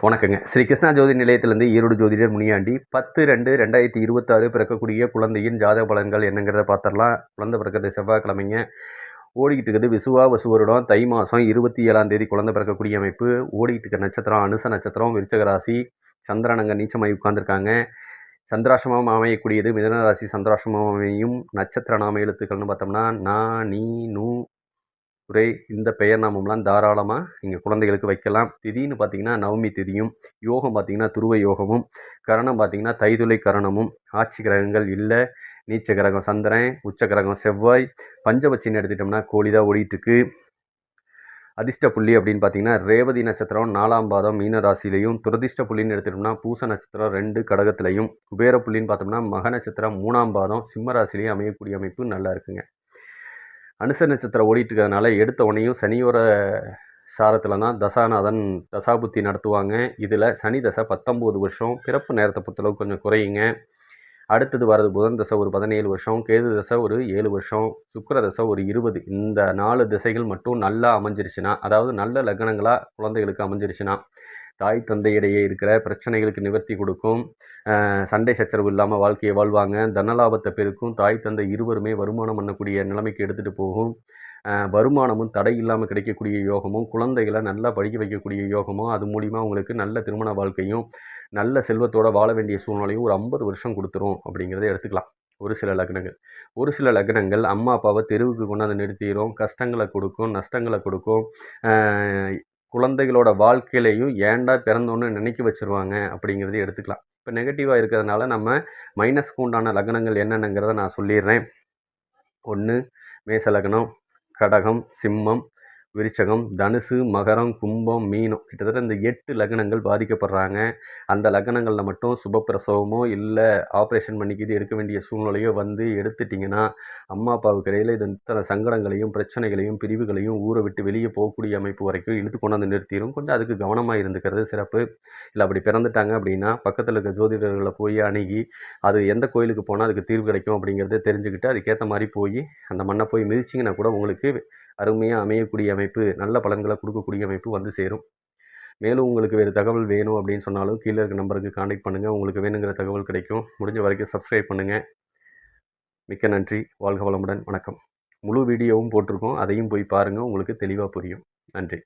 வணக்கங்க. ஸ்ரீ கிருஷ்ணா ஜோதி நிலையத்திலிருந்து ஈரோடு ஜோதிடர் முனியாண்டி. 10/2/2026 பிறக்கக்கூடிய குழந்தையின் ஜாதக பலன்கள் என்னங்கிறத பார்த்துடலாம். குழந்தை பிறக்கிறது செவ்வாய்க்கிழமைங்க. ஓடிக்கிட்டு இருக்குது விசுவ வருடம் தை மாதம் 27ஆம் தேதி குழந்தை பிறக்கக்கூடிய அமைப்பு. ஓடிக்கிட்டு இருக்க நட்சத்திரம் அனுச நட்சத்திரம், விருச்சக ராசி. சந்திரன் அங்கே நீச்சமாகி உட்கார்ந்துருக்காங்க. சந்திராசிரமம் அமையக்கூடியது மிதுன ராசி. சந்திராசிரமம் அமையும் நட்சத்திர நாம எழுத்துக்கள்னு பார்த்தோம்னா நா, நீ, நு, துரை. இந்த பெயர் நாமம்லாம் தாராளமாக நீங்கள் குழந்தைகளுக்கு வைக்கலாம். திதின்னு பார்த்தீங்கன்னா நவமி திதியும், யோகம் பார்த்தீங்கன்னா துருவ யோகமும், கரணம் பார்த்தீங்கன்னா தைதுளை கரணமும். ஆட்சி கிரகங்கள் இல்லை. நீச்ச கிரகம் சந்திரன், உச்ச கிரகம் செவ்வாய். பஞ்சபட்சின்னு எடுத்துட்டோம்னா கோழி தான் ஓடிட்டுருக்கு. அதிர்ஷ்ட புள்ளி அப்படின்னு பார்த்தீங்கன்னா ரேவதி நட்சத்திரம் 4ஆம் பாதம் மீன ராசிலையும், துரதிர்ஷ்ட புள்ளின்னு எடுத்துட்டோம்னா பூச நட்சத்திரம் 2 கடகத்திலையும், குபேர புள்ளின்னு பார்த்தோம்னா மக நட்சத்திரம் 3ஆம் பாதம் சிம்ம ராசிலையும் அமையக்கூடிய அமைப்பு நல்லா இருக்குங்க. அனுச நட்சத்திரம் ஓடிட்டு இருக்கிறதுனால எடுத்த உடனேயும் சனியோட சாரத்தில் தான் தசாநாதன் தசாபுத்தி நடத்துவாங்க. இதில் சனி தசை 19 வருஷம், பிறப்பு நேரத்தை பொறுத்தளவுக்கு கொஞ்சம் குறையுங்க. அடுத்தது வரது புதன் தசை ஒரு 17 வருஷம், கேது தசை ஒரு 7 வருஷம், சுக்கிர தசை ஒரு 20. இந்த 4 திசைகள் மட்டும் நல்லா அமைஞ்சிருச்சுன்னா, அதாவது நல்ல லக்னங்களாக குழந்தைகளுக்கு அமைஞ்சிருச்சுன்னா, தாய் தந்தையிடையே இருக்கிற பிரச்சனைகளுக்கு நிவர்த்தி கொடுக்கும். சண்டை சச்சரவு இல்லாமல் வாழ்க்கையை வாழ்வாங்க. தனலாபத்தை பெருக்கும். தாய் தந்தை இருவருமே வருமானம் பண்ணக்கூடிய நிலைமைக்கு எடுத்துகிட்டு போகும். வருமானமும் தடை இல்லாமல் கிடைக்கக்கூடிய யோகமும், குழந்தைகளை நல்லா படிக்க வைக்கக்கூடிய யோகமும், அது மூலிமா அவங்களுக்கு நல்ல திருமண வாழ்க்கையும் நல்ல செல்வத்தோடு வாழ வேண்டிய சூழ்நிலையும் ஒரு 50 வருஷம் கொடுத்துரும் அப்படிங்கிறத எடுத்துக்கலாம். ஒரு சில லக்னங்கள் அம்மா அப்பாவை தெருவுக்கு கொண்டாந்து நிறுத்திடும். கஷ்டங்களை கொடுக்கும், நஷ்டங்களை கொடுக்கும். குழந்தைகளோட வாழ்க்கையிலையும் ஏன்டா பிறந்தோன்னு நினைக்க வச்சுருவாங்க அப்படிங்கிறதையும் எடுத்துக்கலாம். இப்போ நெகட்டிவாக இருக்கிறதுனால நம்ம மைனஸ்க்கு உண்டான லக்னங்கள் என்னென்னங்கிறத நான் சொல்லிடுறேன். 1 மேச லக்னம், கடகம், சிம்மம், விருச்சகம், தனுசு, மகரம், கும்பம், மீனம். கிட்டத்தட்ட இந்த 8 லக்னங்கள் பாதிக்கப்படுறாங்க. அந்த லக்னங்களில் மட்டும் சுபப்பிரசவமோ இல்லை ஆப்ரேஷன் பண்ணிக்கிட்டு எடுக்க வேண்டிய சூழ்நிலையோ வந்து எடுத்துட்டிங்கன்னா அம்மா அப்பாவுக்கு இடையில் இது இத்தனை சங்கடங்களையும் பிரச்சனைகளையும் பிரிவுகளையும் ஊரை விட்டு வெளியே போகக்கூடிய அமைப்பு வரைக்கும் இழுத்து கொண்டாந்து நிறுத்திடும். கொஞ்சம் அதுக்கு கவனமாக இருந்துக்கிறது சிறப்பு. இல்லை அப்படி பிறந்துட்டாங்க அப்படின்னா பக்கத்தில் இருக்க ஜோதிடர்களை போய் அணுகி அது எந்த கோயிலுக்கு போனால் அதுக்கு தீர்வு கிடைக்கும் அப்படிங்கிறத தெரிஞ்சுக்கிட்டு அதுக்கேற்ற மாதிரி போய் அந்த மண்ணை போய் மிதிச்சிங்கன்னா கூட உங்களுக்கு அருமையாக அமையக்கூடிய அமைப்பு, நல்ல பலன்களை கொடுக்கக்கூடிய அமைப்பு வந்து சேரும். மேலும் உங்களுக்கு வேறு தகவல் வேணும் அப்படின்னு சொன்னாலும் கீழே இருக்க நம்பருக்கு கான்டாக்ட் பண்ணுங்கள். உங்களுக்கு வேணுங்கிற தகவல் கிடைக்கும். முடிஞ்ச வரைக்கும் சப்ஸ்கிரைப் பண்ணுங்கள். மிக்க நன்றி. வாழ்க வளமுடன். வணக்கம். முழு வீடியோவும் போட்டிருக்கோம். அதையும் போய் பாருங்கள். உங்களுக்கு தெளிவாக புரியும். நன்றி.